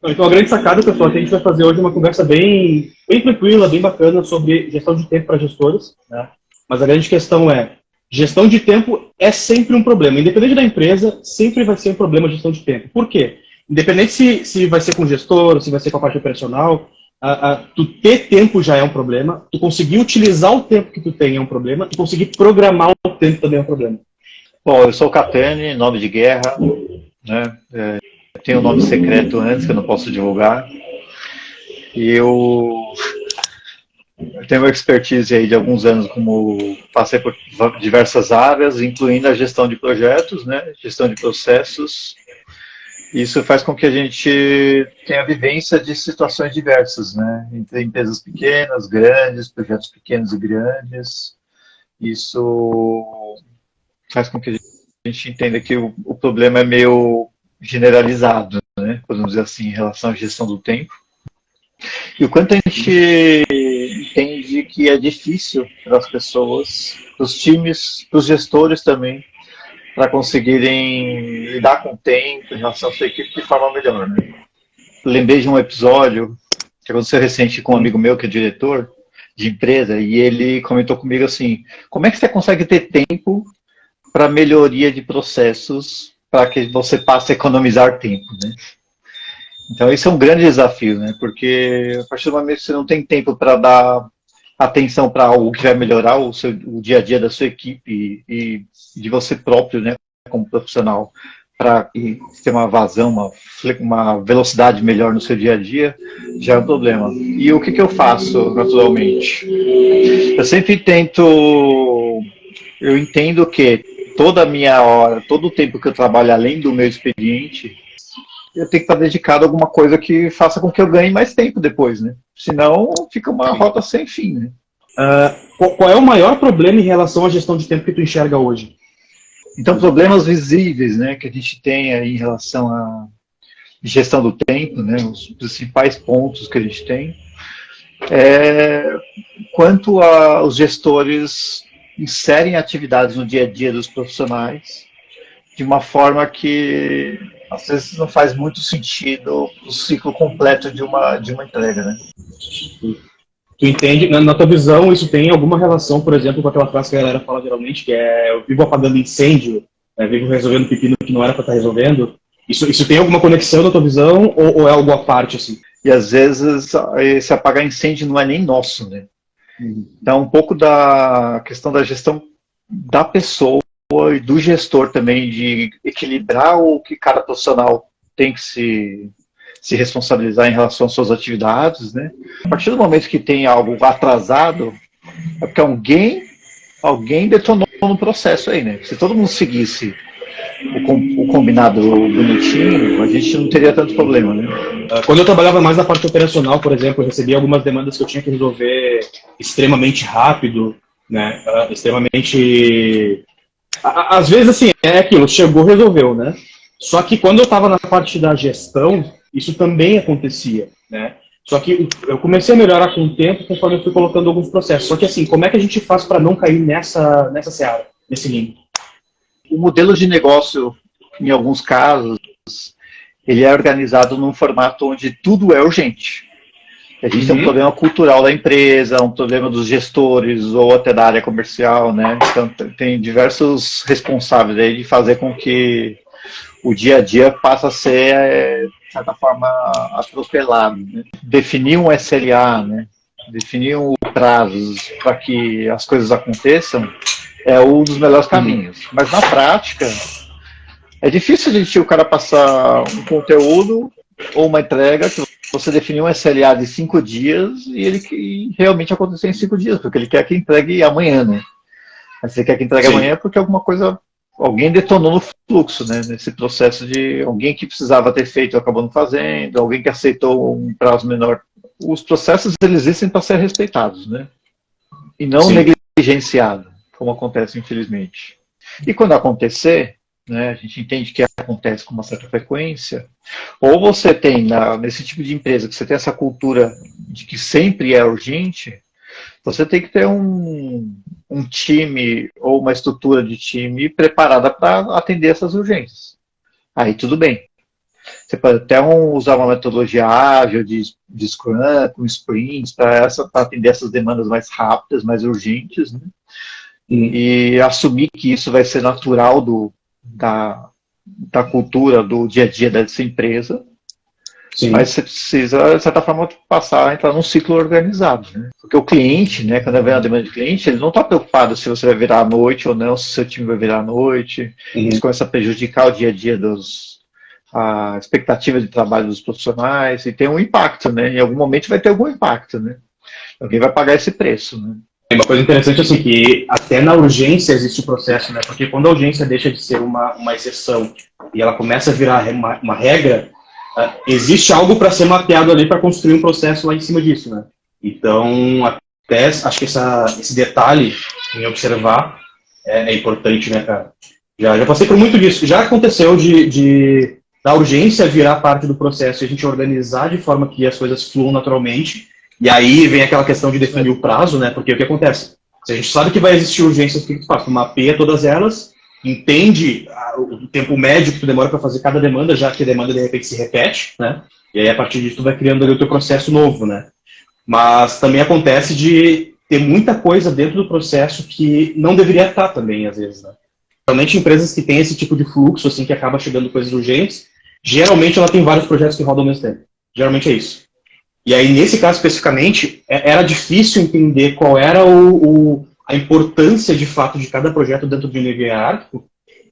Então, a grande sacada, pessoal, é que a gente vai fazer hoje uma conversa bem tranquila, bem bacana sobre gestão de tempo para gestores, né? Mas a grande questão é, gestão de tempo é sempre um problema. Independente da empresa, sempre vai ser um problema a gestão de tempo. Por quê? Independente se vai ser com gestor, se vai ser com a parte operacional, tu ter tempo já é um problema, tu conseguir utilizar o tempo que tu tem é um problema, tu conseguir programar o tempo também é um problema. Bom, eu sou o Catene, nome de guerra, né? Tenho um nome secreto antes, que eu não posso divulgar. E eu tenho uma expertise aí de alguns anos, como passei por diversas áreas, incluindo a gestão de projetos, né? Gestão de processos. Isso faz com que a gente tenha vivência de situações diversas, né? Entre empresas pequenas, grandes, projetos pequenos e grandes. Isso faz com que a gente entenda que o problema é meio generalizado, né? Podemos dizer assim, em relação à gestão do tempo. E o quanto a gente entende que é difícil para as pessoas, para os times, para os gestores também, para conseguirem lidar com o tempo em relação à sua equipe de forma melhor, né? Lembrei de um episódio que aconteceu recente com um amigo meu, que é diretor de empresa, e ele comentou comigo assim, como é que você consegue ter tempo para melhoria de processos para que você passe a economizar tempo, né? Então, isso é um grande desafio, né? Porque a partir do momento que você não tem tempo para dar atenção para algo que vai melhorar o dia a dia da sua equipe e de você próprio, né, como profissional, para ter uma vazão, uma velocidade melhor no seu dia a dia, já é um problema. E o que eu faço, naturalmente? Eu sempre eu entendo que toda a minha hora, todo o tempo que eu trabalho além do meu expediente, eu tenho que estar dedicado a alguma coisa que faça com que eu ganhe mais tempo depois, né? Senão fica uma rota sem fim, né? Qual é o maior problema em relação à gestão de tempo que tu enxerga hoje? Então, problemas visíveis, né, que a gente tem aí em relação à gestão do tempo, né, os principais pontos que a gente tem, quanto os gestores inserem atividades no dia a dia dos profissionais de uma forma que às vezes não faz muito sentido o ciclo completo de uma entrega, né? Tu entende, na tua visão, isso tem alguma relação, por exemplo, com aquela frase que a galera fala geralmente, que é eu vivo apagando incêndio, vivo resolvendo pepino que não era para estar resolvendo? Isso tem alguma conexão na tua visão ou é algo à parte, assim? E às vezes esse apagar incêndio não é nem nosso, né? Então, um pouco da questão da gestão da pessoa e do gestor também, de equilibrar o que cada profissional tem que se responsabilizar em relação às suas atividades, né? A partir do momento que tem algo atrasado, é porque alguém detonou no processo aí, né? Se todo mundo seguisse o combinado bonitinho, a gente não teria tanto problema, né? Quando eu trabalhava mais na parte operacional, por exemplo, eu recebia algumas demandas que eu tinha que resolver extremamente rápido, né? Extremamente... Às vezes, assim, é aquilo, chegou, resolveu, né? Só que quando eu estava na parte da gestão, isso também acontecia, né? Só que eu comecei a melhorar com o tempo conforme eu fui colocando alguns processos. Só que assim, como é que a gente faz para não cair nessa seara, nesse limbo? O modelo de negócio, em alguns casos, ele é organizado num formato onde tudo é urgente. A gente tem um problema cultural da empresa, um problema dos gestores ou até da área comercial, né? Então tem diversos responsáveis aí de fazer com que o dia a dia passe a ser, de certa forma, atropelado, né? Definir um SLA, né? Definir prazos para que as coisas aconteçam é um dos melhores caminhos. Mas na prática, é difícil o cara passar um conteúdo ou uma entrega que você definiu um SLA de 5 dias e ele realmente acontecer em 5 dias, porque ele quer que entregue amanhã, né? Mas você quer que entregue amanhã porque alguém detonou no fluxo, né? Nesse processo de alguém que precisava ter feito acabou não fazendo, alguém que aceitou um prazo menor. Os processos, eles existem para ser respeitados, né? E não negligenciados, como acontece, infelizmente. E quando acontecer, né, a gente entende que acontece com uma certa frequência, ou você tem, nesse tipo de empresa, que você tem essa cultura de que sempre é urgente, você tem que ter um time ou uma estrutura de time preparada para atender essas urgências. Aí tudo bem. Você pode até usar uma metodologia ágil de Scrum, com sprints, para atender essas demandas mais rápidas, mais urgentes, né? E assumir que isso vai ser natural da cultura, do dia a dia dessa empresa. Sim. Mas você precisa, de certa forma, passar a entrar num ciclo organizado, né? Porque o cliente, né, quando vem a demanda de cliente, ele não está preocupado se você vai virar à noite ou não, se seu time vai virar à noite. Isso começa a prejudicar o dia a dia a expectativa de trabalho dos profissionais, e tem um impacto, né? Em algum momento vai ter algum impacto, né? Alguém vai pagar esse preço, né? É uma coisa interessante, assim, que até na urgência existe o processo, né? Porque quando a urgência deixa de ser uma exceção e ela começa a virar uma regra, existe algo para ser mapeado ali para construir um processo lá em cima disso, né? Então, até acho que esse detalhe em observar é importante, né, cara? Já passei por muito disso. Já aconteceu da urgência virar parte do processo e a gente organizar de forma que as coisas fluam naturalmente. E aí vem aquela questão de definir o prazo, né? Porque o que acontece? Se a gente sabe que vai existir urgência, o que tu faz? Tu mapeia todas elas, entende o tempo médio que tu demora para fazer cada demanda, já que a demanda de repente se repete, né? E aí a partir disso tu vai criando ali o teu processo novo, né? Mas também acontece de ter muita coisa dentro do processo que não deveria estar também, às vezes, né? Realmente empresas que têm esse tipo de fluxo, assim, que acaba chegando coisas urgentes, geralmente ela tem vários projetos que rodam ao mesmo tempo. Geralmente é isso. E aí, nesse caso especificamente, era difícil entender qual era a importância, de fato, de cada projeto dentro de um nível hierárquico,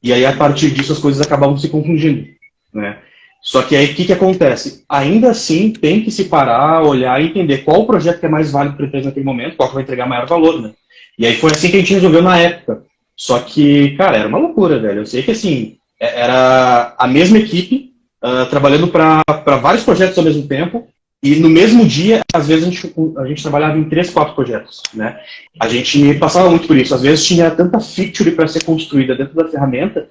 e aí, a partir disso, as coisas acabavam se confundindo, né? Só que aí, o que acontece? Ainda assim, tem que se parar, olhar e entender qual o projeto que é mais válido para a empresa naquele momento, qual que vai entregar maior valor, né? E aí, foi assim que a gente resolveu na época. Só que, cara, era uma loucura, velho. Eu sei que, assim, era a mesma equipe, trabalhando para vários projetos ao mesmo tempo, e no mesmo dia, às vezes, a gente trabalhava em 3, 4 projetos, né? A gente passava muito por isso. Às vezes tinha tanta feature para ser construída dentro da ferramenta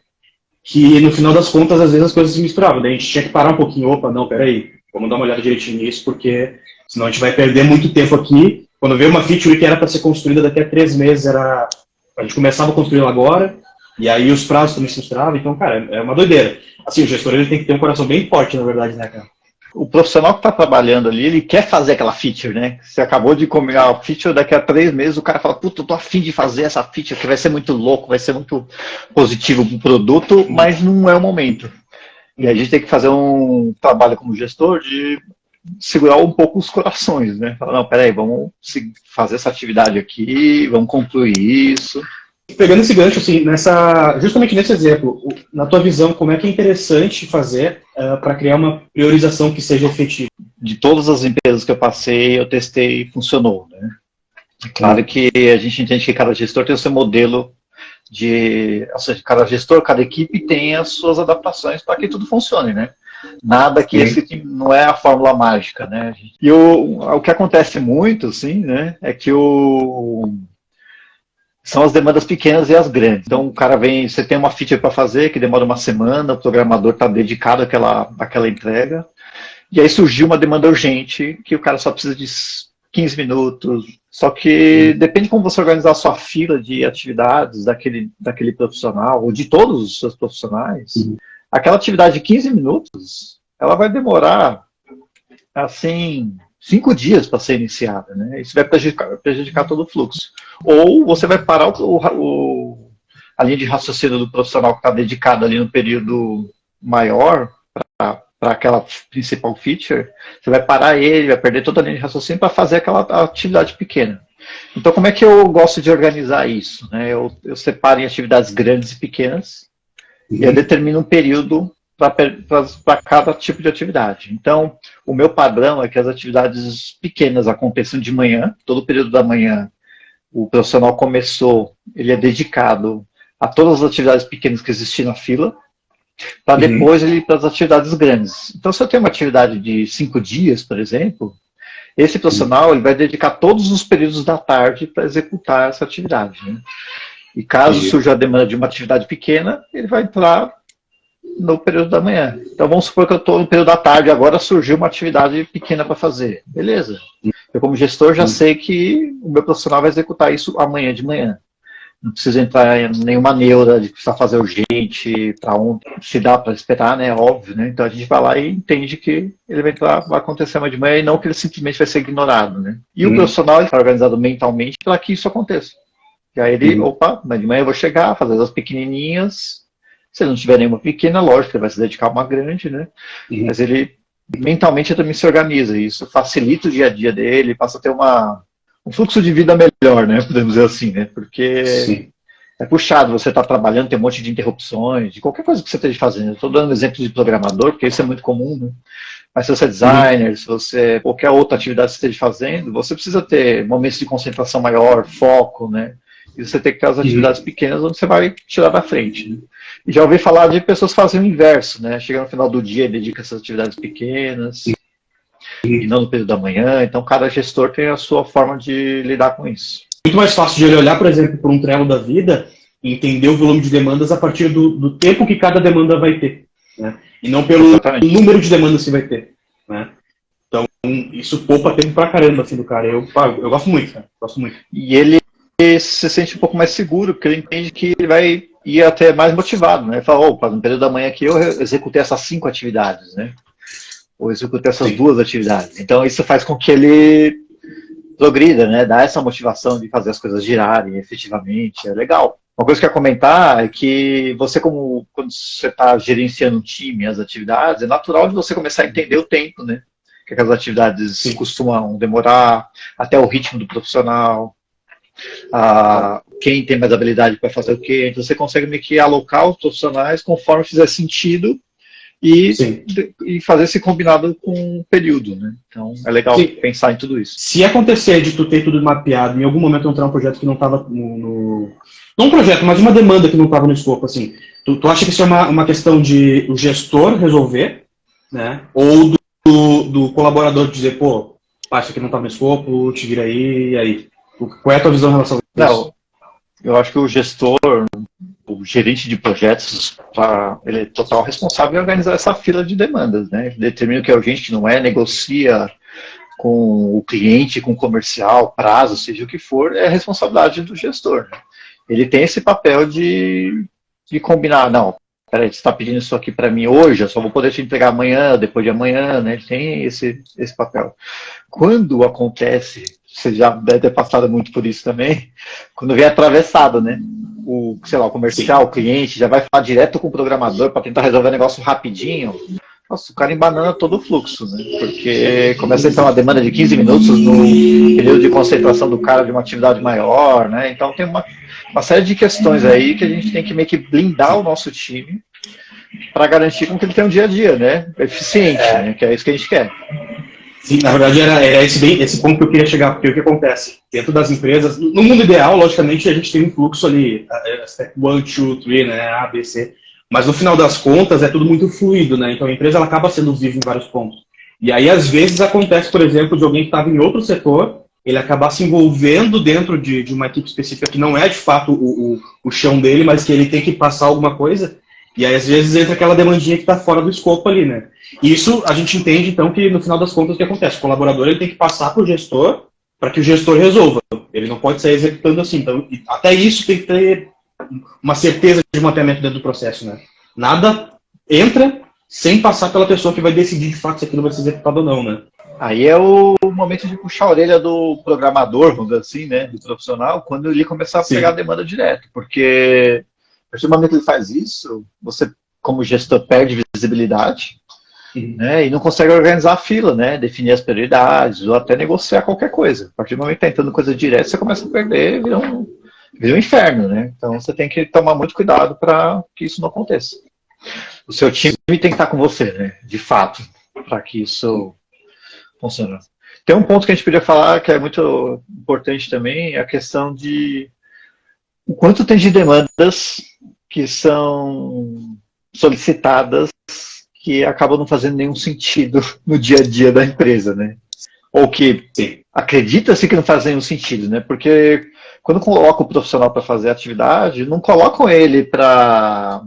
que, no final das contas, às vezes as coisas se misturavam. Daí a gente tinha que parar um pouquinho. Opa, não, peraí, vamos dar uma olhada direitinho nisso, porque senão a gente vai perder muito tempo aqui. Quando veio uma feature que era para ser construída daqui a 3 meses, a gente começava a construí-la agora, e aí os prazos também se misturavam. Então, cara, é uma doideira. Assim, o gestor ele tem que ter um coração bem forte, na verdade, né, cara? O profissional que está trabalhando ali, ele quer fazer aquela feature, né? Você acabou de combinar a feature, daqui a 3 meses o cara fala, puta, eu tô afim de fazer essa feature, que vai ser muito louco, vai ser muito positivo pro produto, mas não é o momento. E a gente tem que fazer um trabalho como gestor de segurar um pouco os corações, né? Falar, não, peraí, vamos fazer essa atividade aqui, vamos concluir isso. Pegando esse gancho, assim, justamente nesse exemplo, na tua visão, como é que é interessante fazer para criar uma priorização que seja efetiva? De todas as empresas que eu passei, eu testei e funcionou, né? Claro que a gente entende que cada gestor tem o seu modelo ou seja, cada gestor, cada equipe tem as suas adaptações para que tudo funcione, né? Nada que esse não é a fórmula mágica, né? E o que acontece muito, assim, né, é que são as demandas pequenas e as grandes. Então, o cara você tem uma feature para fazer que demora uma semana, o programador está dedicado àquela entrega, e aí surgiu uma demanda urgente que o cara só precisa de 15 minutos. Só que depende de como você organizar a sua fila de atividades daquele profissional, ou de todos os seus profissionais, aquela atividade de 15 minutos, ela vai demorar, assim, 5 dias para ser iniciada, né? Isso vai prejudicar todo o fluxo. Ou você vai parar a linha de raciocínio do profissional que está dedicado ali no período maior para aquela principal feature, você vai parar ele, vai perder toda a linha de raciocínio para fazer aquela atividade pequena. Então, como é que eu gosto de organizar isso, né? Eu separo em atividades grandes e pequenas, e eu determino um período para cada tipo de atividade. Então, o meu padrão é que as atividades pequenas aconteçam de manhã, todo o período da manhã, o profissional começou, ele é dedicado a todas as atividades pequenas que existem na fila, para depois ele ir para as atividades grandes. Então, se eu tenho uma atividade de 5 dias, por exemplo, esse profissional ele vai dedicar todos os períodos da tarde para executar essa atividade, né? E caso surja a demanda de uma atividade pequena, ele vai entrar no período da manhã. Então, vamos supor que eu estou no período da tarde, agora surgiu uma atividade pequena para fazer. Beleza. Eu, como gestor, já sei que o meu profissional vai executar isso amanhã de manhã. Não precisa entrar em nenhuma neura de precisar fazer urgente, para onde se dá para esperar, né? Óbvio, né? Então a gente vai lá e entende que ele vai entrar, vai acontecer amanhã de manhã e não que ele simplesmente vai ser ignorado, né? E o profissional está organizado mentalmente para que isso aconteça. E aí ele, opa, mas de manhã eu vou chegar, fazer as pequenininhas. Se ele não tiver nenhuma pequena, lógico, ele vai se dedicar a uma grande, né? Mas ele mentalmente também se organiza. E isso facilita o dia a dia dele, passa a ter um fluxo de vida melhor, né? Podemos dizer assim, né? Porque sim, é puxado, você está trabalhando, tem um monte de interrupções, de qualquer coisa que você esteja fazendo. Estou dando exemplo de programador, porque isso é muito comum, né? Mas se você é designer, se você qualquer outra atividade que você esteja fazendo, você precisa ter momentos de concentração maior, foco, né? E você tem que ter as atividades pequenas onde você vai tirar da frente, né? E já ouvi falar de pessoas que fazem o inverso, né? Chega no final do dia e dedica essas atividades pequenas, e não no período da manhã. Então, cada gestor tem a sua forma de lidar com isso. Muito mais fácil de ele olhar, por exemplo, para um Trello da vida e entender o volume de demandas a partir do tempo que cada demanda vai ter, né? E não pelo número de demandas que vai ter, né? Então, isso poupa tempo pra caramba, assim, do cara. Eu gosto muito, cara. Gosto muito. E ele se sente um pouco mais seguro, porque ele entende que ele vai ir até mais motivado, né? Ele fala, opa, no período da manhã aqui eu executei essas 5 atividades, né? Ou executei essas 2 atividades. Então, isso faz com que ele progrida, né? Dá essa motivação de fazer as coisas girarem efetivamente. É legal. Uma coisa que eu ia comentar é que você, quando você está gerenciando um time, as atividades, é natural de você começar a entender o tempo, né? Que aquelas atividades costumam demorar, até o ritmo do profissional, quem tem mais habilidade para fazer o quê. Então você consegue meio que alocar os profissionais conforme fizer sentido e fazer esse combinado com o período, né? Então é legal pensar em tudo isso. Se acontecer de tu ter tudo mapeado, em algum momento entrar um projeto que não estava não um projeto, mas uma demanda que não estava no escopo, assim, tu acha que isso é uma questão de o gestor resolver, né? Ou do colaborador dizer, pô, isso aqui não está no escopo, te vira aí, e aí? Qual é a tua visão em relação a isso? Não, eu acho que o gestor, o gerente de projetos, ele é total responsável em organizar essa fila de demandas, né? Determina o que é urgente, que não é, negocia com o cliente, com o comercial, prazo, seja o que for, é responsabilidade do gestor, né? Ele tem esse papel de combinar, não, peraí, você está pedindo isso aqui para mim hoje, eu só vou poder te entregar amanhã, depois de amanhã, né? Ele tem esse papel. Quando acontece, você já deve ter passado muito por isso também, quando vem atravessado, né? O comercial, o cliente, já vai falar direto com o programador para tentar resolver o negócio rapidinho. Nossa, o cara embanana todo o fluxo, né? Porque começa a ter uma demanda de 15 minutos no período de concentração do cara de uma atividade maior, né? Então tem uma série de questões aí que a gente tem que meio que blindar o nosso time para garantir com que ele tenha um dia a dia, né? Eficiente, né? Que é isso que a gente quer. Sim, na verdade era esse ponto que eu queria chegar, porque o que acontece? Dentro das empresas, no mundo ideal, logicamente, a gente tem um fluxo ali, step 1, 2, 3, né, A, B, C, mas no final das contas é tudo muito fluido, né, então a empresa ela acaba sendo viva em vários pontos. E aí, às vezes, acontece, por exemplo, de alguém que estava em outro setor, ele acabar se envolvendo dentro de uma equipe específica que não é, de fato, o chão dele, mas que ele tem que passar alguma coisa, e aí, às vezes, entra aquela demandinha que está fora do escopo ali, né. E isso a gente entende, então, que no final das contas o que acontece? O colaborador ele tem que passar para o gestor para que o gestor resolva. Ele não pode sair executando assim. Então, até isso tem que ter uma certeza de mapeamento dentro do processo, né? Nada entra sem passar pela pessoa que vai decidir de fato se aquilo vai ser executado ou não, né? Aí é o momento de puxar a orelha do programador, vamos dizer assim, né? Do profissional, quando ele começar a pegar a demanda direto. Porque a partir do momento que ele faz isso, você, como gestor, perde visibilidade. Né, e não consegue organizar a fila, né, definir as prioridades ou até negociar qualquer coisa. A partir do momento que está entrando coisa direta, você começa a perder, vira um inferno, né? Então você tem que tomar muito cuidado para que isso não aconteça. O seu time tem que estar com você, né, de fato, para que isso funcione. Tem um ponto que a gente podia falar que é muito importante também, é a questão de o quanto tem de demandas que são solicitadas que acabam não fazendo nenhum sentido no dia a dia da empresa, né? Ou que acredita-se que não faz nenhum sentido, né? Porque quando coloca o profissional para fazer a atividade, não colocam ele para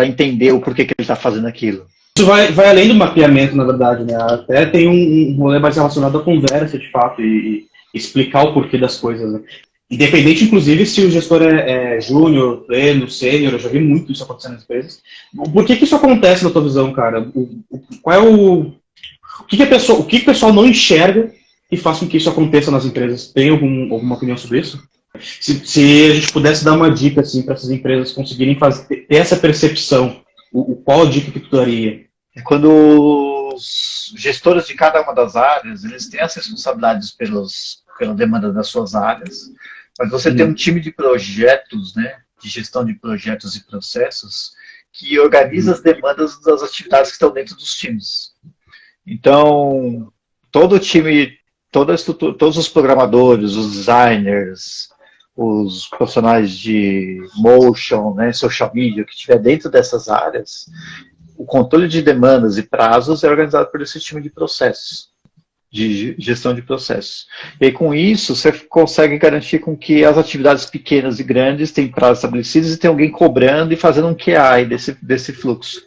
entender o porquê que ele está fazendo aquilo. Isso vai além do mapeamento, na verdade, né? Até tem um rolê mais relacionado à conversa, de fato, e explicar o porquê das coisas, né? Independente, inclusive, se o gestor é júnior, pleno, sênior, eu já vi muito isso acontecendo nas empresas. Por que isso acontece na tua visão, cara? Qual é o que, o que o pessoal não enxerga e faz com que isso aconteça nas empresas? Tem alguma opinião sobre isso? Se a gente pudesse dar uma dica assim, para essas empresas conseguirem ter essa percepção, qual a dica que tu daria? É quando os gestores de cada uma das áreas, eles têm as responsabilidades pela demanda das suas áreas, mas você tem um time de projetos, né, de gestão de projetos e processos, que organiza as demandas das atividades que estão dentro dos times. Então, todo o time, toda a estrutura, todos os programadores, os designers, os profissionais de motion, né, social media, que estiver dentro dessas áreas, o controle de demandas e prazos é organizado por esse time de processos, de gestão de processos. E aí, com isso, você consegue garantir com que as atividades pequenas e grandes têm prazos estabelecidos e tem alguém cobrando e fazendo um QI desse fluxo.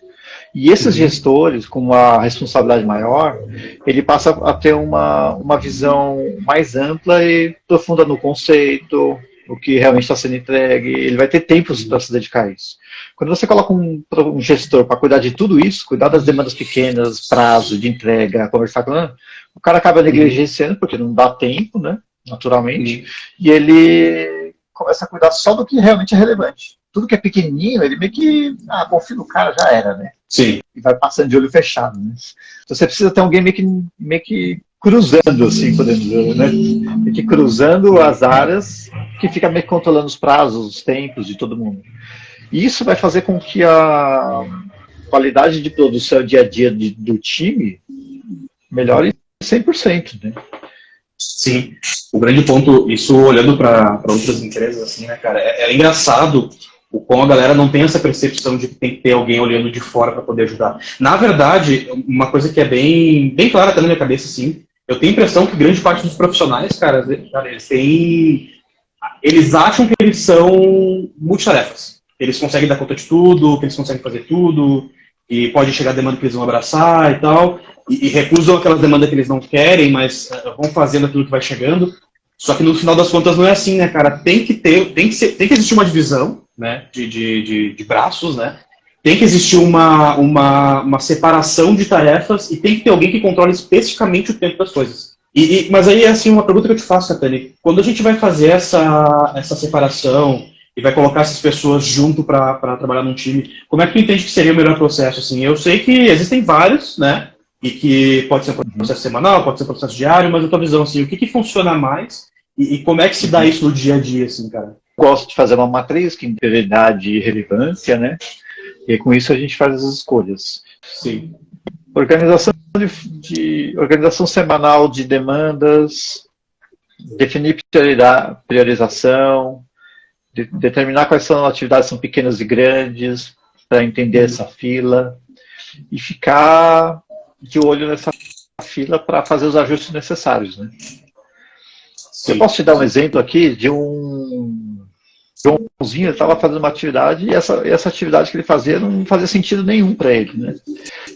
E esses gestores, com uma responsabilidade maior, ele passa a ter uma visão mais ampla e profunda no conceito, o que realmente está sendo entregue, ele vai ter tempo para se dedicar a isso. Quando você coloca um gestor para cuidar de tudo isso, cuidar das demandas pequenas, prazo de entrega, conversar com ele, o cara acaba negligenciando, porque não dá tempo, né, naturalmente, e ele começa a cuidar só do que realmente é relevante. Tudo que é pequenininho, ele meio que, confia no cara, já era, né? Sim. E vai passando de olho fechado, né? Então você precisa ter alguém meio que cruzando, assim, podemos dizer, né? Meio que cruzando as áreas, que fica meio que controlando os prazos, os tempos de todo mundo. E isso vai fazer com que a qualidade de produção dia a dia do time melhore 100%, né? Sim, o grande ponto, isso olhando para outras empresas, assim, né, cara, é engraçado o como a galera não tem essa percepção de que tem que ter alguém olhando de fora para poder ajudar. Na verdade, uma coisa que é bem clara até na minha cabeça, assim, eu tenho a impressão que grande parte dos profissionais, cara, eles acham que eles são multitarefas. Eles conseguem dar conta de tudo, que eles conseguem fazer tudo, e pode chegar a demanda que eles vão abraçar e tal, e recusam aquelas demandas que eles não querem, mas vão fazendo aquilo que vai chegando. Só que no final das contas não é assim, né, cara? Tem que existir uma divisão, né, de braços, né? Tem que existir uma separação de tarefas e tem que ter alguém que controle especificamente o tempo das coisas. Mas aí, assim, uma pergunta que eu te faço, Catani. Quando a gente vai fazer essa separação e vai colocar essas pessoas junto para trabalhar num time, como é que tu entende que seria o melhor processo? Assim, eu sei que existem vários, né? E que pode ser um processo semanal, pode ser um processo diário, mas a tua visão, assim, o que funciona mais e como é que se dá isso no dia a dia, assim, cara? Gosto de fazer uma matriz que tem prioridade e relevância, né? E com isso a gente faz as escolhas. Sim. Organização semanal de demandas, definir priorização, determinar quais são as atividades são pequenas e grandes, para entender essa fila, e ficar de olho nessa fila para fazer os ajustes necessários, né? Sim. Eu posso te dar um exemplo aqui de um Joãozinho, ele estava fazendo uma atividade e essa atividade que ele fazia não fazia sentido nenhum para ele, né?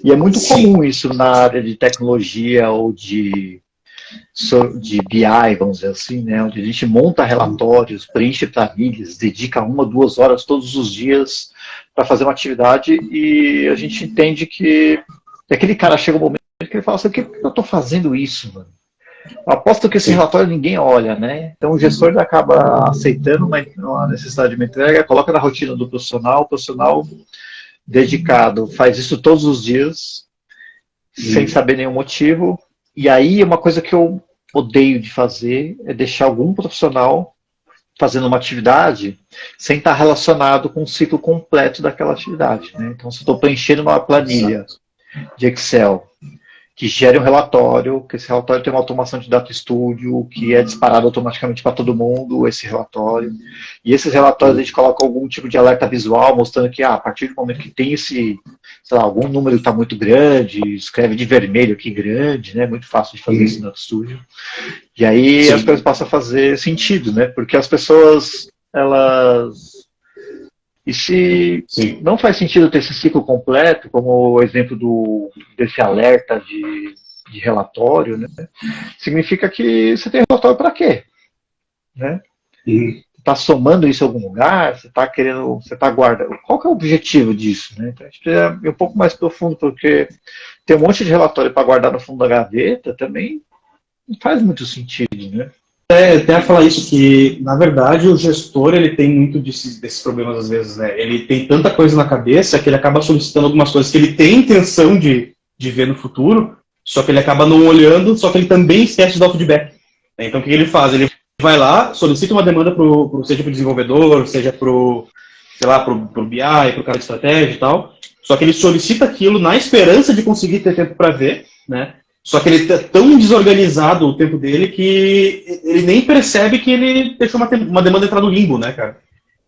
E é muito comum isso na área de tecnologia ou de BI, vamos dizer assim, né? Onde a gente monta relatórios, preenche planilhas, dedica 1 ou 2 horas todos os dias para fazer uma atividade e a gente entende que aquele cara chega um momento que ele fala assim, por que eu estou fazendo isso, mano? Eu aposto que esse relatório ninguém olha, né? Então o gestor acaba aceitando uma necessidade de uma entrega, coloca na rotina do profissional, o profissional dedicado faz isso todos os dias, sem saber nenhum motivo. E aí uma coisa que eu odeio de fazer é deixar algum profissional fazendo uma atividade sem estar relacionado com o ciclo completo daquela atividade, né? Então se eu estou preenchendo uma planilha de Excel que gere um relatório, que esse relatório tem uma automação de Data Studio, que é disparado automaticamente para todo mundo, esse relatório. E esses relatórios a gente coloca algum tipo de alerta visual, mostrando que a partir do momento que tem esse, sei lá, algum número que está muito grande, escreve de vermelho aqui grande, né? Muito fácil de fazer isso no Data Studio. E aí as coisas passam a fazer sentido, né? Porque as pessoas, elas... E se não faz sentido ter esse ciclo completo, como o exemplo desse alerta de relatório, né? Significa que você tem relatório para quê? Né? Uhum. Está somando isso em algum lugar? Você está querendo, você está guardando? Qual que é o objetivo disso, né? Então a gente precisa ir um pouco mais profundo, porque ter um monte de relatório para guardar no fundo da gaveta também não faz muito sentido, né? Até falar isso, que na verdade o gestor ele tem muito desses problemas às vezes, né? Ele tem tanta coisa na cabeça que ele acaba solicitando algumas coisas que ele tem intenção de ver no futuro, só que ele acaba não olhando, só que ele também esquece de dar o feedback. Então o que ele faz? Ele vai lá, solicita uma demanda seja para o desenvolvedor, seja para o, sei lá, para o BI, para o cara de estratégia e tal, só que ele solicita aquilo na esperança de conseguir ter tempo para ver, né? Só que ele tá tão desorganizado o tempo dele que ele nem percebe que ele deixou uma demanda entrar no limbo, né, cara?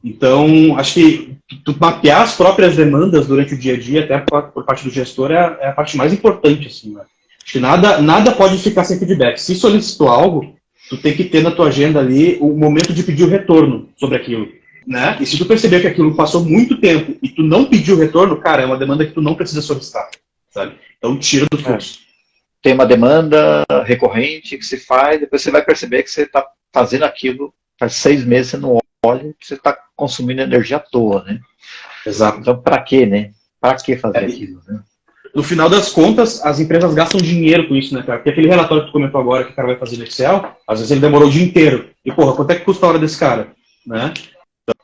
Então, acho que tu mapear as próprias demandas durante o dia a dia, até por parte do gestor, é a parte mais importante, assim, né? Acho que nada pode ficar sem feedback. Se solicitou algo, tu tem que ter na tua agenda ali o momento de pedir o retorno sobre aquilo, né? E se tu perceber que aquilo passou muito tempo e tu não pediu o retorno, cara, é uma demanda que tu não precisa solicitar, sabe? Então tira do fluxo. Tem uma demanda recorrente que se faz, depois você vai perceber que você está fazendo aquilo, faz 6 meses você não olha, você está consumindo energia à toa, né? Exato. Então, para quê, né? Para que fazer aquilo, né? No final das contas, as empresas gastam dinheiro com isso, né, cara? Porque aquele relatório que tu comentou agora que o cara vai fazer no Excel, às vezes ele demorou o dia inteiro. E, porra, quanto é que custa a hora desse cara? Né?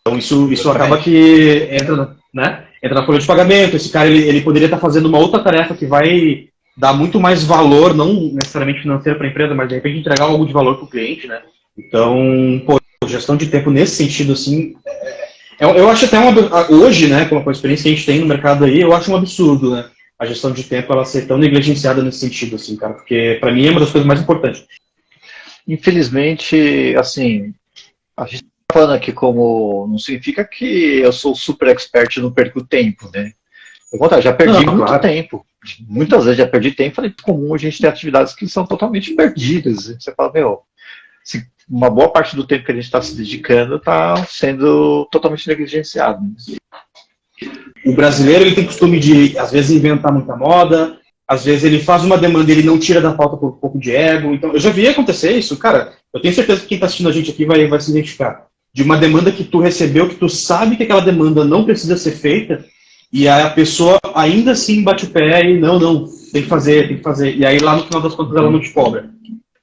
Então, isso acaba que entra na folha de pagamento. Esse cara, ele poderia estar fazendo uma outra tarefa que vai dar muito mais valor, não necessariamente financeiro para a empresa, mas de repente entregar algo de valor para o cliente, né? Então, pô, gestão de tempo nesse sentido, assim, eu acho até hoje, né, com a experiência que a gente tem no mercado aí, eu acho um absurdo, né? A gestão de tempo ela ser tão negligenciada nesse sentido, assim, cara, porque para mim é uma das coisas mais importantes. Infelizmente, assim, a gente está falando aqui como não significa que eu sou super expert e não perco tempo, né? Eu já perdi muito tempo. Muitas vezes já perdi tempo, falei, é comum a gente ter atividades que são totalmente perdidas. Você fala, uma boa parte do tempo que a gente está se dedicando está sendo totalmente negligenciado. O brasileiro ele tem costume de, às vezes, inventar muita moda, às vezes ele faz uma demanda e ele não tira da pauta por um pouco de ego. Então, eu já vi acontecer isso, cara, eu tenho certeza que quem está assistindo a gente aqui vai se identificar. De uma demanda que tu recebeu, que tu sabe que aquela demanda não precisa ser feita, e aí a pessoa ainda assim bate o pé e não, tem que fazer. E aí lá no final das contas ela não te cobra.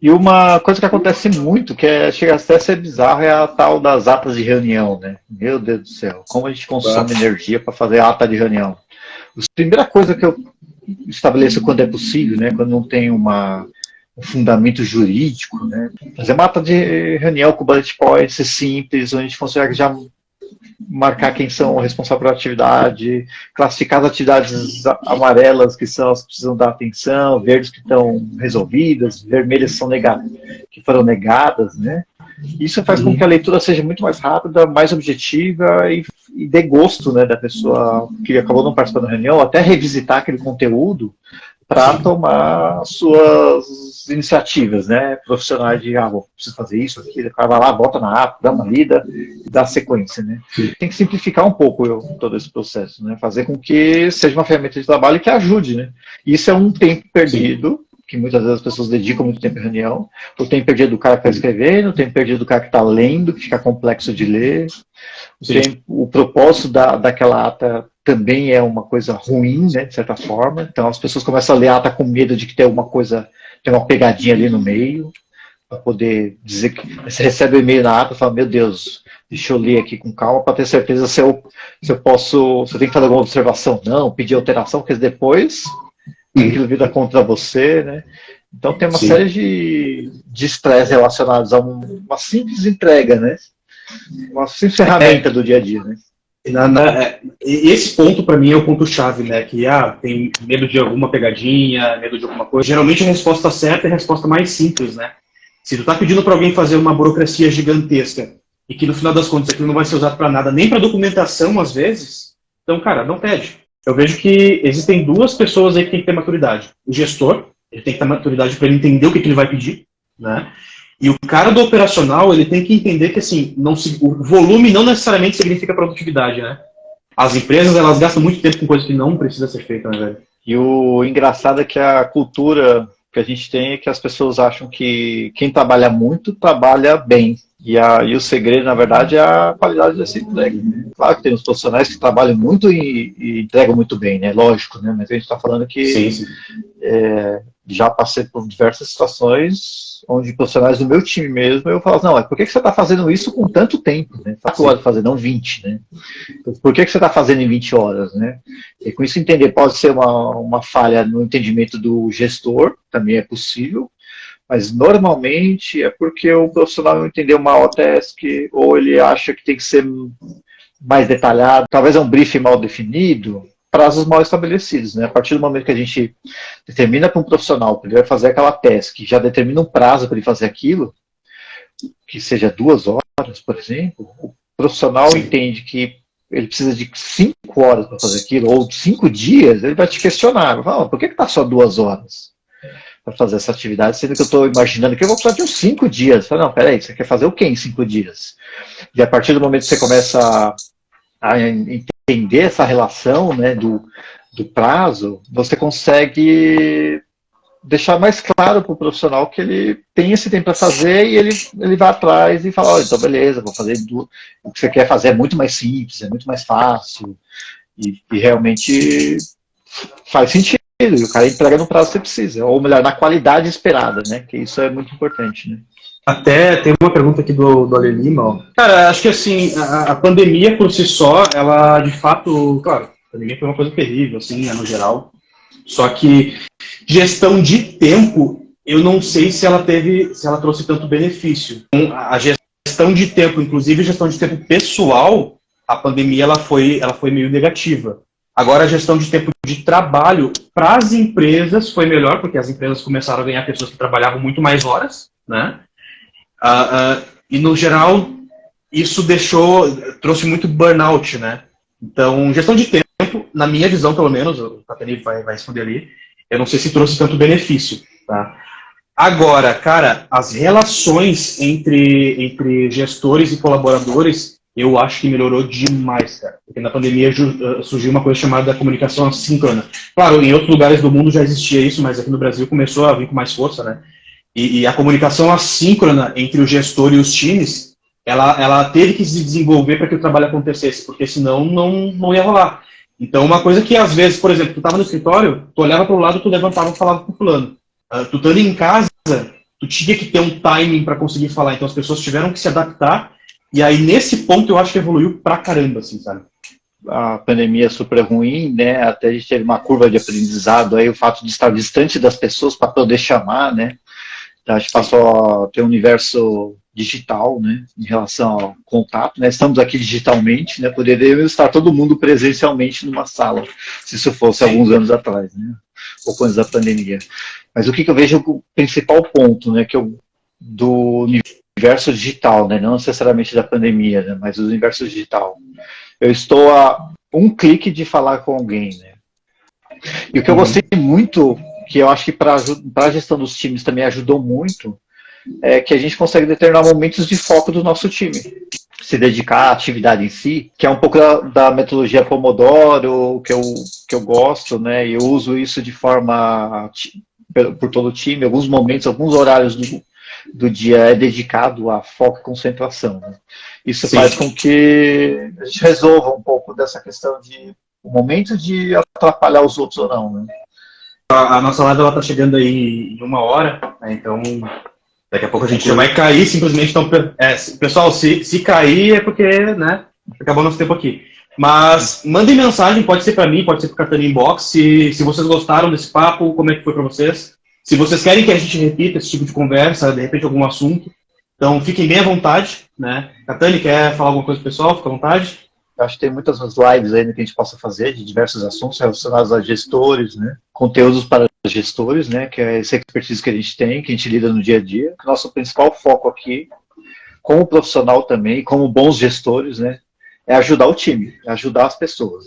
E uma coisa que acontece muito, que chega até a ser bizarro, é a tal das atas de reunião, né? Meu Deus do céu, como a gente consome energia para fazer ata de reunião. A primeira coisa que eu estabeleço quando é possível, né? Quando não tem um fundamento jurídico, né? Fazer uma ata de reunião com bullet points simples, onde a gente consegue já marcar quem são responsáveis pela atividade, classificar as atividades amarelas, que são as que precisam dar atenção, verdes que estão resolvidas, vermelhas que foram negadas, né? Isso faz com que a leitura seja muito mais rápida, mais objetiva e dê gosto, né, da pessoa que acabou não participando da reunião, até revisitar aquele conteúdo para tomar suas iniciativas, né, profissionais de, preciso fazer isso, aquilo, o cara vai lá, bota na ata, dá uma lida e dá sequência, né. Tem que simplificar um pouco todo esse processo, né, fazer com que seja uma ferramenta de trabalho que ajude, né. Isso é um tempo perdido, que muitas vezes as pessoas dedicam muito tempo em reunião, o tempo perdido do cara que está escrevendo, o tempo perdido do cara que está lendo, que fica complexo de ler, o propósito daquela ata também é uma coisa ruim, né, de certa forma. Então as pessoas começam a ler a ata com medo de que tem alguma coisa, tem uma pegadinha ali no meio, para poder dizer que você recebe o e-mail na ata e fala, meu Deus, deixa eu ler aqui com calma para ter certeza se eu posso, se eu tenho que fazer alguma observação, não, pedir alteração, porque depois aquilo vira contra você, né? Então tem uma série de estresse relacionados a uma simples entrega, né? Uma simples ferramenta do dia a dia, né? Esse ponto, para mim, é o ponto-chave, né? Que tem medo de alguma pegadinha, medo de alguma coisa. Geralmente a resposta certa é a resposta mais simples, né? Se tu tá pedindo para alguém fazer uma burocracia gigantesca e que no final das contas aquilo não vai ser usado para nada, nem para documentação, às vezes, então, cara, não pede. Eu vejo que existem duas pessoas aí que tem que ter maturidade. O gestor, ele tem que ter maturidade para ele entender o que ele vai pedir, né? E o cara do operacional, ele tem que entender que, assim, o volume não necessariamente significa produtividade, né? As empresas, elas gastam muito tempo com coisas que não precisa ser feita, né, velho? E o engraçado é que a cultura que a gente tem é que as pessoas acham que quem trabalha muito, trabalha bem. E o segredo, na verdade, é a qualidade dessa entrega. Né? Claro que tem os profissionais que trabalham muito e entregam muito bem, né? Lógico, né? Mas a gente está falando que Sim, sim. já passei por diversas situações onde profissionais do meu time mesmo, eu falo, não, por que você está fazendo isso com tanto tempo? Né? 4 horas fazer, não 20, né? Por que você está fazendo em 20 horas? Né? E com isso entender, pode ser uma falha no entendimento do gestor, também é possível, mas normalmente é porque o profissional não entendeu mal o task, ou ele acha que tem que ser mais detalhado, talvez é um briefing mal definido, prazos mal estabelecidos. Né? A partir do momento que a gente determina para um profissional que ele vai fazer aquela task, já determina um prazo para ele fazer aquilo, que seja 2 horas, por exemplo, o profissional entende que ele precisa de 5 horas para fazer aquilo, ou 5 dias, ele vai te questionar, vai falar, por que está só 2 horas? Para fazer essa atividade, sendo que eu estou imaginando que eu vou precisar de uns 5 dias. Fala, não, peraí, você quer fazer o quê em 5 dias? E a partir do momento que você começa a entender essa relação, né, do prazo, você consegue deixar mais claro para o profissional que ele tem esse tempo para fazer e ele vai atrás e fala, então beleza, vou fazer o que você quer fazer é muito mais simples, é muito mais fácil e realmente faz sentido. E o cara entrega no prazo que você precisa, ou melhor, na qualidade esperada, né? Que isso é muito importante, né? Até tem uma pergunta aqui do Ale Lima, ó. Cara, acho que assim, a pandemia por si só, ela de fato, claro, a pandemia foi uma coisa terrível, assim, né, no geral. Só que gestão de tempo, eu não sei se ela trouxe tanto benefício. A gestão de tempo, inclusive gestão de tempo pessoal, a pandemia ela foi meio negativa. Agora, a gestão de tempo de trabalho para as empresas foi melhor, porque as empresas começaram a ganhar pessoas que trabalhavam muito mais horas, né? E, no geral, isso trouxe muito burnout, né? Então, gestão de tempo, na minha visão, pelo menos, o Catarina vai responder ali, eu não sei se trouxe tanto benefício, tá? Agora, cara, as relações entre gestores e colaboradores, eu acho que melhorou demais, cara. Porque na pandemia surgiu uma coisa chamada comunicação assíncrona. Claro, em outros lugares do mundo já existia isso, mas aqui no Brasil começou a vir com mais força, né? E a comunicação assíncrona entre o gestor e os times, ela teve que se desenvolver para que o trabalho acontecesse, porque senão não ia rolar. Então, uma coisa que às vezes, por exemplo, tu estava no escritório, tu olhava para o lado, tu levantava e falava com o fulano. Tu estando em casa, tu tinha que ter um timing para conseguir falar. Então, as pessoas tiveram que se adaptar. E aí, nesse ponto, eu acho que evoluiu pra caramba, assim, sabe? A pandemia é super ruim, né? Até a gente teve uma curva de aprendizado, aí o fato de estar distante das pessoas para poder chamar, né? A gente passou a ter um universo digital, né? Em relação ao contato, né? Estamos aqui digitalmente, né? Poderíamos estar todo mundo presencialmente numa sala, se isso fosse alguns anos atrás, né? Pouco antes da pandemia. Mas o que eu vejo o principal ponto, né? Do universo digital, né? Não necessariamente da pandemia, né? Mas do universo digital. Eu estou a um clique de falar com alguém, né? E o que eu gostei muito, que eu acho que para a gestão dos times também ajudou muito, é que a gente consegue determinar momentos de foco do nosso time. Se dedicar à atividade em si, que é um pouco da metodologia Pomodoro, que eu gosto, né? E eu uso isso de forma por todo o time. Alguns momentos, alguns horários do dia é dedicado a foco e concentração. Né? Isso faz com que a gente resolva um pouco dessa questão de o momento de atrapalhar os outros ou não. Né? A nossa live está chegando aí em 1 hora, né? Então daqui a pouco a gente já vai cair simplesmente. Então, pessoal, se cair é porque, né, acabou nosso tempo aqui. Mas mandem mensagem, pode ser para mim, pode ser para o Catarina Inbox, se vocês gostaram desse papo, como é que foi para vocês. Se vocês querem que a gente repita esse tipo de conversa, de repente algum assunto, então fiquem bem à vontade, né? Catarina, quer falar alguma coisa pro pessoal? Fica à vontade. Acho que tem muitas lives ainda que a gente possa fazer de diversos assuntos relacionados a gestores, né? Conteúdos para gestores, né? Que é essa expertise que a gente tem, que a gente lida no dia a dia. Nosso principal foco aqui, como profissional também, como bons gestores, né? É ajudar o time, é ajudar as pessoas.